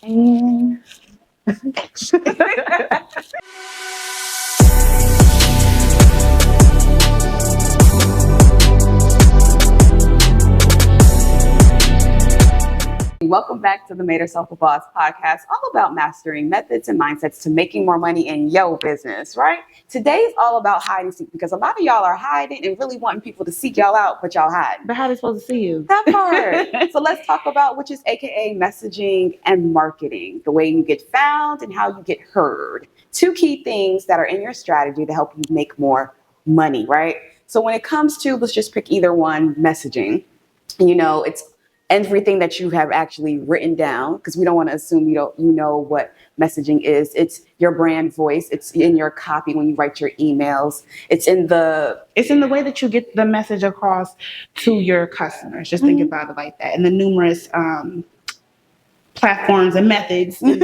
And welcome back to the Madeherselfaboss podcast, all about mastering methods and mindsets to making more money in your business, right? Today's all about hide and seek because a lot of y'all are hiding and really wanting people to seek y'all out, but y'all hide. But how are they supposed to see you? That part. So let's talk about, which is AKA messaging and marketing, the way you get found and how you get heard. Two key things that are in your strategy to help you make more money, right? So when it comes to, let's just pick either one, messaging, it's everything that you have actually written down, because we don't want to assume you know what messaging is. It's your brand voice. It's in your copy when you write your emails. It's in the way that you get the message across to your customers. Just think about it like that. And the numerous platforms and methods in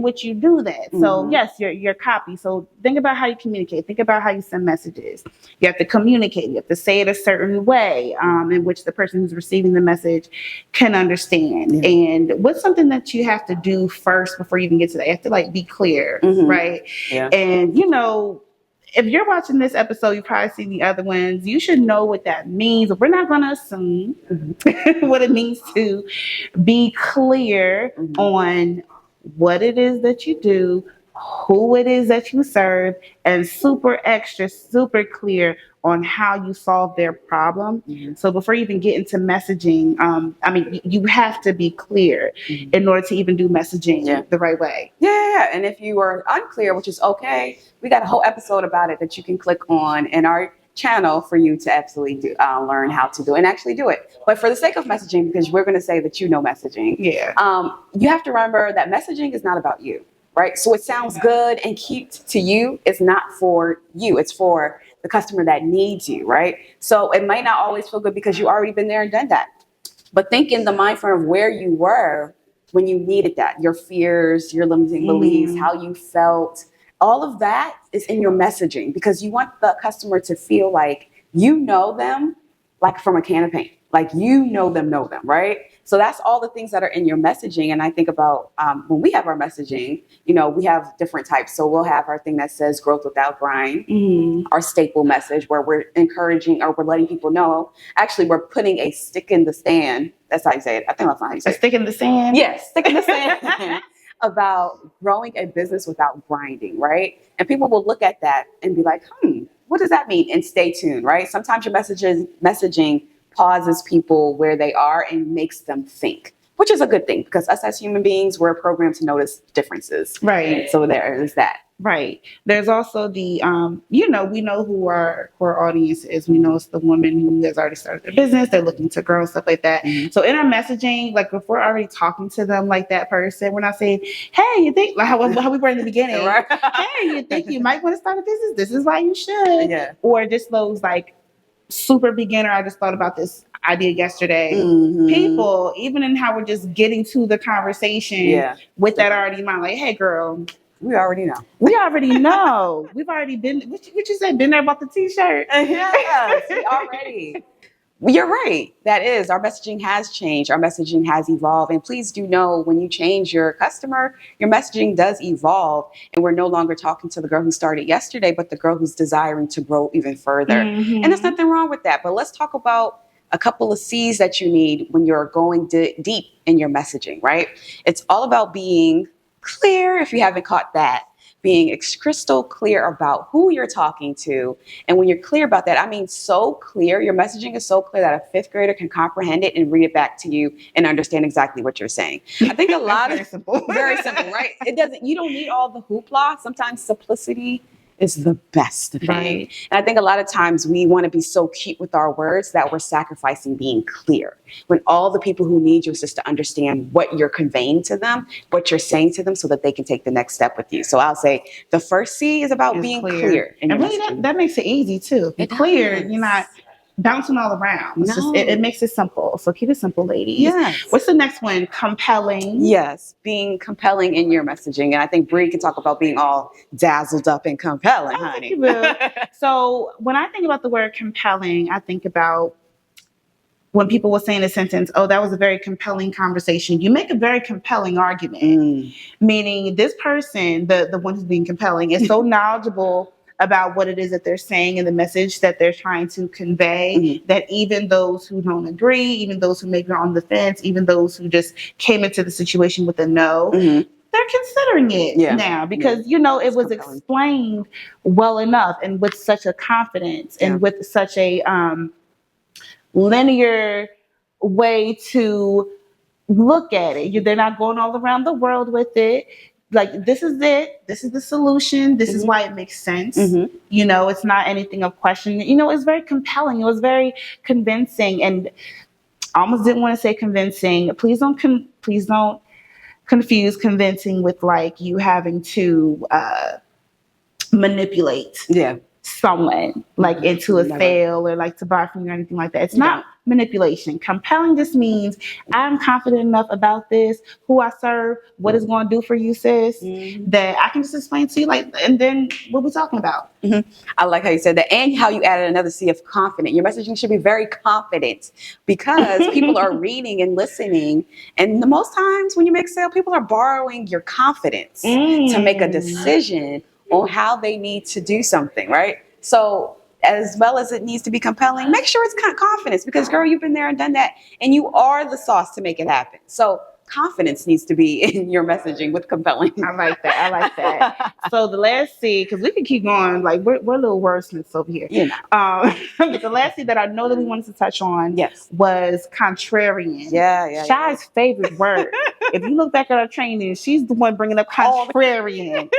which you do that. So yes, your copy. So think about how you communicate. Think about how you send messages. You have to communicate. You have to say it a certain way in which the person who's receiving the message can understand. And what's something that you have to do first before you even get to that? You have to be clear, right? Yeah. And if you're watching this episode, you've probably seen the other ones. You should know what that means. We're not going to assume what it means to be clear on what it is that you do, who it is that you serve, and super clear on how you solve their problem. So before you even get into messaging, you have to be clear in order to even do messaging the right way. Yeah. And if you are unclear, which is okay, we got a whole episode about it that you can click on in our channel for you to absolutely learn how to do and actually do it. But for the sake of messaging, because we're going to say that messaging, you have to remember that messaging is not about you, right? So it sounds good and cute to you. It's not for you. It's for the customer that needs you, right? So it might not always feel good because you already been there and done that. But think in the mind frame of where you were when you needed that, your fears, your limiting beliefs, how you felt, all of that is in your messaging because you want the customer to feel like you know them, like from a can of paint, like know them, right? So that's all the things that are in your messaging. And I think about when we have our messaging, we have different types. So we'll have our thing that says growth without grind, our staple message where we're encouraging or we're letting people know, actually, we're putting a stick in the sand. That's how you say it. I think that's not how you say it. A stick in the sand? Yes, stick in the sand. About growing a business without grinding, right? And people will look at that and be like, what does that mean? And stay tuned, right? Sometimes your messaging pauses people where they are and makes them think, which is a good thing because us as human beings, we're programmed to notice differences. Right. So there is that. Right. There's also the, we know who our core audience is. We know it's the woman who has already started their business. They're looking to grow, stuff like that. So in our messaging, like if we're already talking to them like that person, we're not saying, hey, you think, like how we were in the beginning, Right. Hey, you think you might want to start a business? This is why you should. Yeah. Or just those like super beginner, I just thought about this idea yesterday. People, even in how we're just getting to the conversation with that already in mind, like, hey girl, we already know. We've already been, what you said, been there about the t-shirt? Yes, we already. You're right. That is, our messaging has changed. Our messaging has evolved. And please do know when you change your customer, your messaging does evolve. And we're no longer talking to the girl who started yesterday, but the girl who's desiring to grow even further. And there's nothing wrong with that. But let's talk about a couple of C's that you need when you're going deep in your messaging, right? It's all about being clear, if you haven't caught that, being crystal clear about who you're talking to. And when you're clear about that, I mean so clear, your messaging is so clear that a fifth grader can comprehend it and read it back to you and understand exactly what you're saying. I think a lot very simple, right? You don't need all the hoopla. Sometimes simplicity is the best thing. Right. And I think a lot of times we want to be so cute with our words that we're sacrificing being clear. When all the people who need you is just to understand what you're conveying to them, what you're saying to them so that they can take the next step with you. So I'll say the first C is about being clear. And really that makes it easy too. Be clear. You're not bouncing all around. It makes it simple. So keep it simple, ladies. Yes. What's the next one? Compelling. Yes, being compelling in your messaging. And I think Bree can talk about being all dazzled up and compelling, honey. So when I think about the word compelling, I think about when people were saying a sentence, oh, that was a very compelling conversation, you make a very compelling argument. Meaning this person, the one who's being compelling, is so knowledgeable about what it is that they're saying and the message that they're trying to convey, that even those who don't agree, even those who maybe are on the fence, even those who just came into the situation with a no, they're considering it now because, you know, it was explained well enough and with such a confidence and with such a linear way to look at it. They're not going all around the world with it. Like, this is it. This is the solution. This is why it makes sense. You know, it's not anything of question. You know, it's very compelling. It was very convincing, and I almost didn't want to say convincing. Please don't confuse convincing with like you having to manipulate someone like into a sale or like to buy from you or anything like that. It's not manipulation. Compelling just means I'm confident enough about this, who I serve, what it's going to do for you, sis, that I can just explain to you, like, and then what we're talking about. I like how you said that, and how you added another C of confident. Your messaging should be very confident because people are reading and listening, and the most times when you make a sale, people are borrowing your confidence to make a decision on how they need to do something, right? So as well as it needs to be compelling, make sure it's confidence, because girl, you've been there and done that, and you are the sauce to make it happen. So confidence needs to be in your messaging with compelling. I like that. So the last C, because we can keep going, like we're little wordsmiths over here. But the last C that I know that we wanted to touch on was contrarian. Shy's favorite word. If you look back at our training, she's the one bringing up contrarian.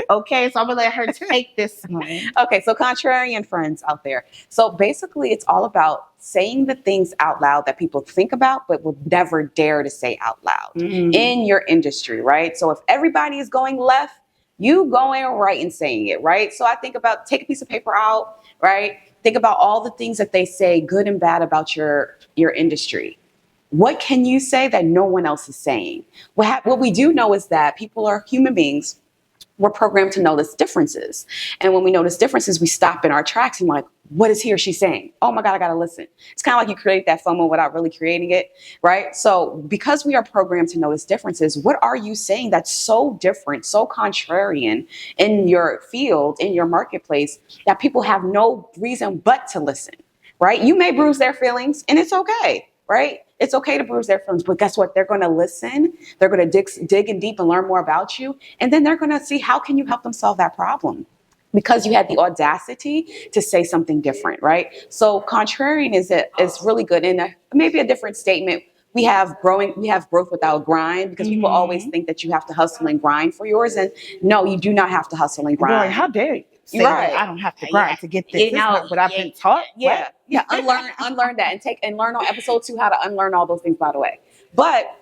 Okay, so I'm gonna let her take this one. Okay, so contrarian friends out there. So basically, it's all about saying the things out loud that people think about but will never dare to say out loud in your industry, right? So if everybody is going left, you going right and saying it, right? So I think about, take a piece of paper out, right? Think about all the things that they say, good and bad, about your industry. What can you say that no one else is saying? What we do know is that people are human beings. We're programmed to notice differences. And when we notice differences, we stop in our tracks and like, what is he or she saying? Oh my God, I gotta listen. It's kind of like you create that FOMO without really creating it, right? So because we are programmed to notice differences, what are you saying that's so different, so contrarian in your field, in your marketplace, that people have no reason but to listen, right? You may bruise their feelings, and it's okay, right? It's okay to bruise their feelings, but guess what? They're going to listen. They're going to dig in deep and learn more about you. And then they're going to see, how can you help them solve that problem? Because you had the audacity to say something different, right? So contrarian is really good. And maybe a different statement. We have growth without grind, because people always think that you have to hustle and grind for yours. And no, you do not have to hustle and grind. Boy, how dare you? I don't have to grind to get this. It's not what I've been taught. Unlearn that and learn on episode 2 how to unlearn all those things, by the way. But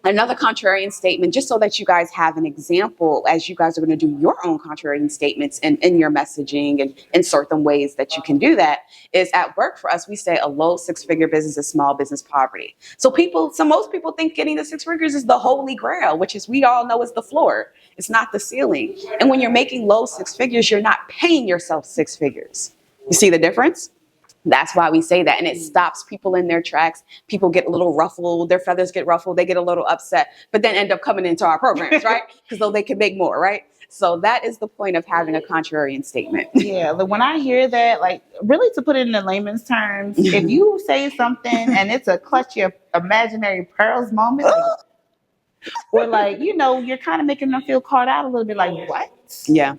another contrarian statement, just so that you guys have an example as you guys are going to do your own contrarian statements in your messaging and insert them ways that you can do that, is at work for us, we say a low 6-figure business is small business poverty. So most people think getting to 6 figures is the holy grail, which is, we all know, is the floor. It's not the ceiling. And when you're making low 6 figures, you're not paying yourself 6 figures. You see the difference? That's why we say that. And it stops people in their tracks. People get a little ruffled. Their feathers get ruffled. They get a little upset, but then end up coming into our programs, right? Because though they can make more, right? So that is the point of having a contrarian statement. Yeah, but when I hear that, like, really, to put it in the layman's terms, if you say something and it's a clutch your imaginary pearls moment, or like, you know, you're kind of making them feel caught out a little bit, like, what? Yeah.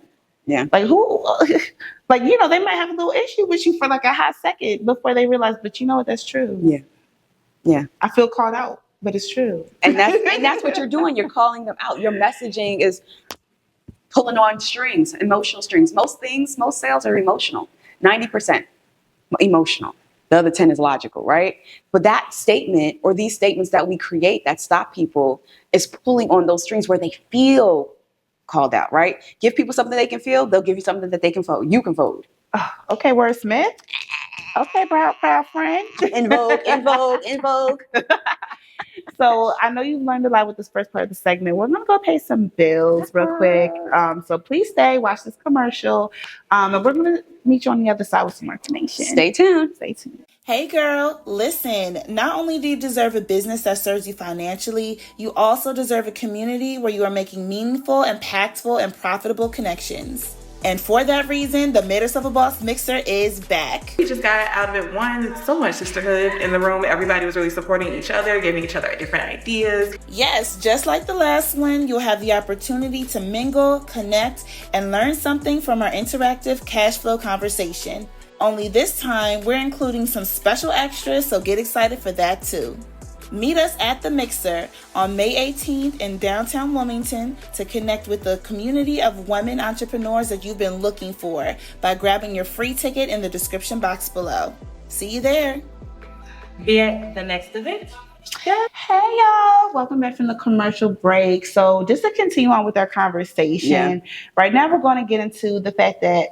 Like, who? Like, you know, they might have a little issue with you for like a hot second before they realize, but you know what, that's true. Yeah. I feel caught out, but it's true. And that's what you're doing. You're calling them out. Your messaging is pulling on strings, emotional strings. Most sales are emotional. 90% emotional. The other 10 is logical, right? But that statement, or these statements that we create that stop people, is pulling on those strings where they feel called out, right? Give people something they can feel, they'll give you something that they can fold. You can fold. Oh, okay, wordsmith. Okay, proud friend. In vogue. So I know you've learned a lot with this first part of the segment. We're going to go pay some bills real quick. So please stay, watch this commercial. And we're going to meet you on the other side with some more information. Stay tuned. Hey girl, listen, not only do you deserve a business that serves you financially, you also deserve a community where you are making meaningful, impactful, and profitable connections. And for that reason, the Madeherselfaboss Mixer is back. We just got out of it, so much sisterhood in the room. Everybody was really supporting each other, giving each other different ideas. Yes, just like the last one, you'll have the opportunity to mingle, connect, and learn something from our interactive cash flow conversation. Only this time, we're including some special extras, so get excited for that too. Meet us at the Mixer on May 18th in downtown Wilmington to connect with the community of women entrepreneurs that you've been looking for by grabbing your free ticket in the description box below. See you there. Be at the next event. Hey y'all, welcome back from the commercial break. So just to continue on with our conversation, right now we're going to get into the fact that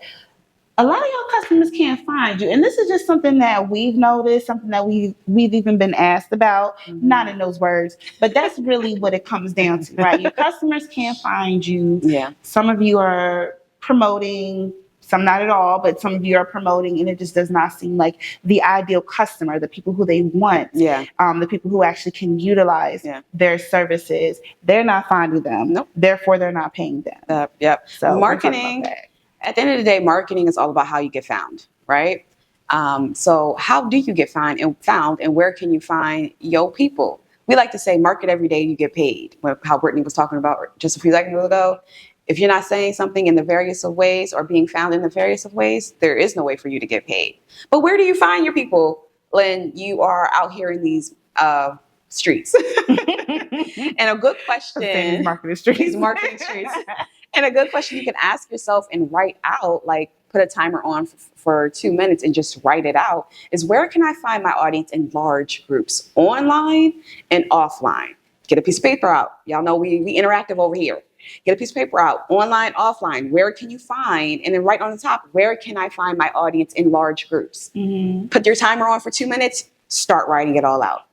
a lot of your customers can't find you. And this is just something that we've noticed, something that we've even been asked about, not in those words, but that's really what it comes down to, right? Your customers can't find you. Yeah. Some of you are promoting, some not at all, but some of you are promoting, and it just does not seem like the ideal customer, the people who they want, the people who actually can utilize their services. They're not finding them. Nope. Therefore, they're not paying them. Yep. So marketing. At the end of the day, marketing is all about how you get found, right? So how do you get found, and where can you find your people? We like to say market every day, you get paid. How Brittany was talking about just a few seconds ago. If you're not saying something in the various of ways or being found in the various of ways, there is no way for you to get paid. But where do you find your people when you are out here in these streets? And a good question. Marketing streets. Marketing streets. And a good question you can ask yourself and write out, like put a timer on for 2 minutes and just write it out, is where can I find my audience in large groups, online and offline? Get a piece of paper out. Y'all know we interactive over here. Get a piece of paper out, online, offline. Where can you find? And then right on the top, where can I find my audience in large groups? Mm-hmm. Put your timer on for 2 minutes, start writing it all out.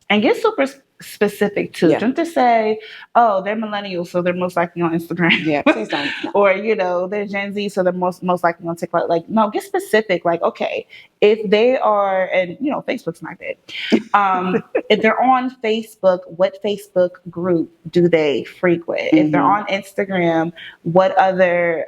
And get super specific too. Don't just say, oh, they're millennials, so they're most likely on Instagram. Yeah, please don't. No. Or, they're Gen Z, so they're most likely on TikTok. Like, no, get specific. Like, okay, if they are, and Facebook's not good. If they're on Facebook, what Facebook group do they frequent? Mm-hmm. If they're on Instagram, what other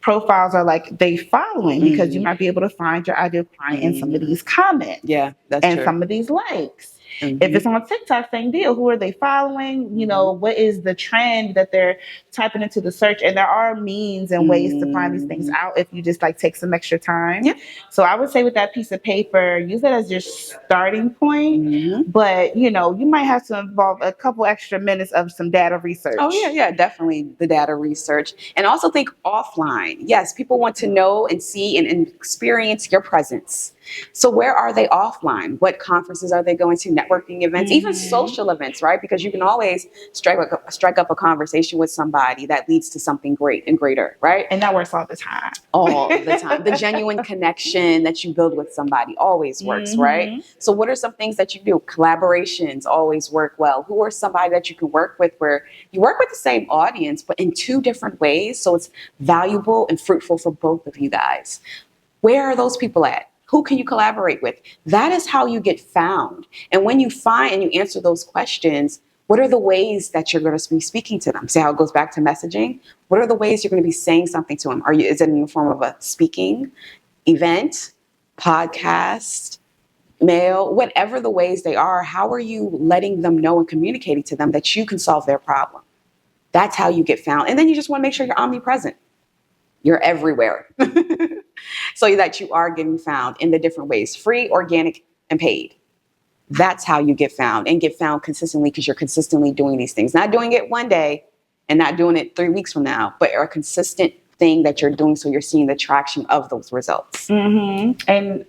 profiles are like they following? Because you might be able to find your ideal client in some of these comments. Yeah, that's and true. Some of these likes. Mm-hmm. If it's on TikTok, same deal. Who are they following? What is the trend that they're typing into the search? And there are means and ways to find these things out if you just take some extra time. Yeah. So I would say with that piece of paper, use that as your starting point. Mm-hmm. But, you might have to involve a couple extra minutes of some data research. Oh, yeah, definitely the data research. And also think offline. Yes, people want to know and see and experience your presence. So where are they offline? What conferences are they going to? Networking events, even social events, right? Because you can always strike up a conversation with somebody that leads to something great and greater, right? And that works all the time. All the time. The genuine connection that you build with somebody always works, right? So what are some things that you do? Collaborations always work well. Who are somebody that you can work with where you work with the same audience, but in 2 different ways, so it's valuable and fruitful for both of you guys? Where are those people at? Who can you collaborate with? That is how you get found. And when you find and you answer those questions, what are the ways that you're going to be speaking to them? See how it goes back to messaging? What are the ways you're going to be saying something to them? Is it in the form of a speaking event, podcast, mail, whatever the ways they are? How are you letting them know and communicating to them that you can solve their problem? That's how you get found. And then you just want to make sure you're omnipresent. You're everywhere. So that you are getting found in the different ways, free, organic, and paid. That's how you get found, and get found consistently, because you're consistently doing these things. Not doing it one day and not doing it 3 weeks from now, but a consistent thing that you're doing, so you're seeing the traction of those results. Mm-hmm. And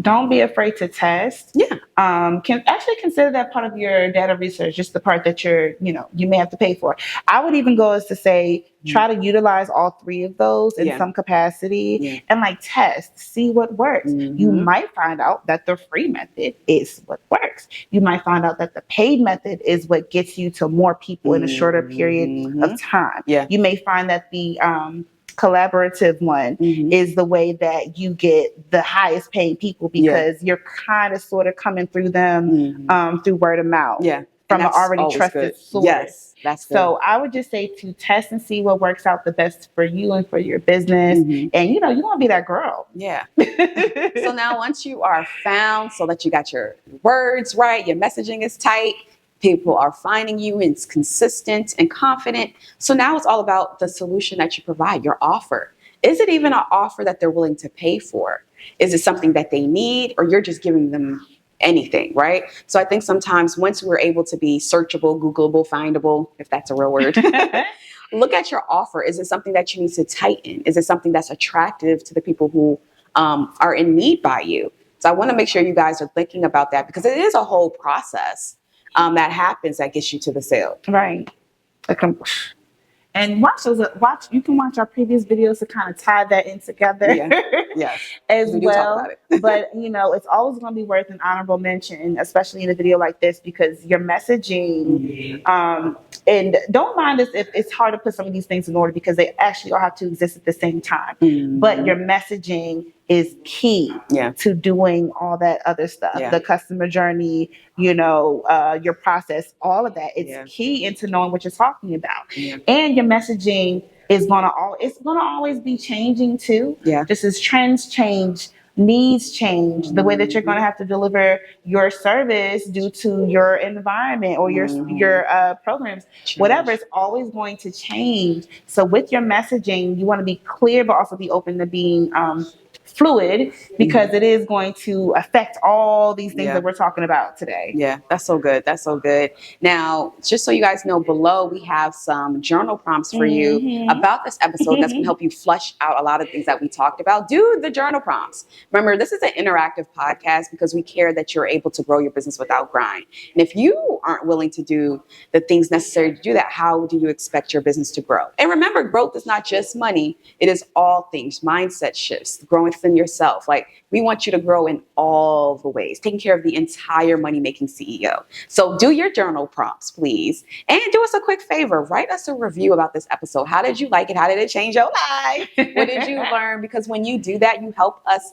don't be afraid to test. Yeah. Can actually consider that part of your data research, just the part that you may have to pay for. I would even go as to say, try to utilize all 3 of those in some capacity and test, see what works. Mm-hmm. You might find out that the free method is what works. You might find out that the paid method is what gets you to more people in a shorter period of time. Yeah. You may find that collaborative one is the way that you get the highest paid people, because you're kind of sort of coming through them through word of mouth. Yeah. From an that's already always trusted good. source. Yes, that's good. So I would just say to test and see what works out the best for you and for your business. And you want to be that girl. Yeah. So now once you are found, so that you got your words right, your messaging is tight, people are finding you, and it's consistent and confident. So now it's all about the solution that you provide, your offer. Is it even an offer that they're willing to pay for? Is it something that they need, or you're just giving them anything, right? So I think sometimes once we're able to be searchable, Googleable, findable, if that's a real word, look at your offer. Is it something that you need to tighten? Is it something that's attractive to the people who are in need by you? So I want to make sure you guys are thinking about that, because it is a whole process that happens that gets you to the sale. Right. And you can watch our previous videos to kind of tie that in together. Yes. As We do well. talk about it. But it's always going to be worth an honorable mention, especially in a video like this, because your messaging, and don't mind us if it's hard to put some of these things in order, because they actually all have to exist at the same time. But your messaging is key to doing all that other stuff. The customer journey, your process, all of that. It's key into knowing what you're talking about. And your messaging is gonna always be changing too. Just as trends change, needs change, the way that you're gonna have to deliver your service due to your environment or your programs, whatever, it's always going to change. So with your messaging, you want to be clear, but also be open to being fluid, because it is going to affect all these things that we're talking about today. Yeah, that's so good. That's so good. Now, just so you guys know, below we have some journal prompts for you about this episode that's going to help you flush out a lot of things that we talked about. Do the journal prompts. Remember, this is an interactive podcast because we care that you're able to grow your business without grind. And if you aren't willing to do the things necessary to do that, how do you expect your business to grow? And remember, growth is not just money. It is all things, mindset shifts, growing within yourself. Like, we want you to grow in all the ways, taking care of the entire money-making CEO. So do your journal prompts, please. And do us a quick favor. Write us a review about this episode. How did you like it? How did it change your life? What did you learn? Because when you do that, you help us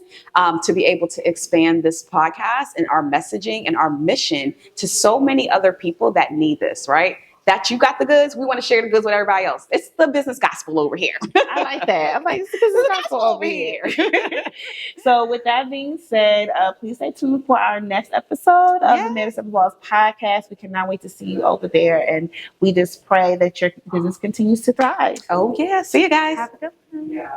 to be able to expand this podcast and our messaging and our mission to so many other people that need this, right? That you got the goods, we want to share the goods with everybody else. It's the business gospel over here. I like that. I'm like, it's the business gospel over here. So with that being said, please stay tuned for our next episode of the Madeherselfaboss podcast. We cannot wait to see you over there. And we just pray that your business continues to thrive. Oh, yeah. See you guys. Have a good one.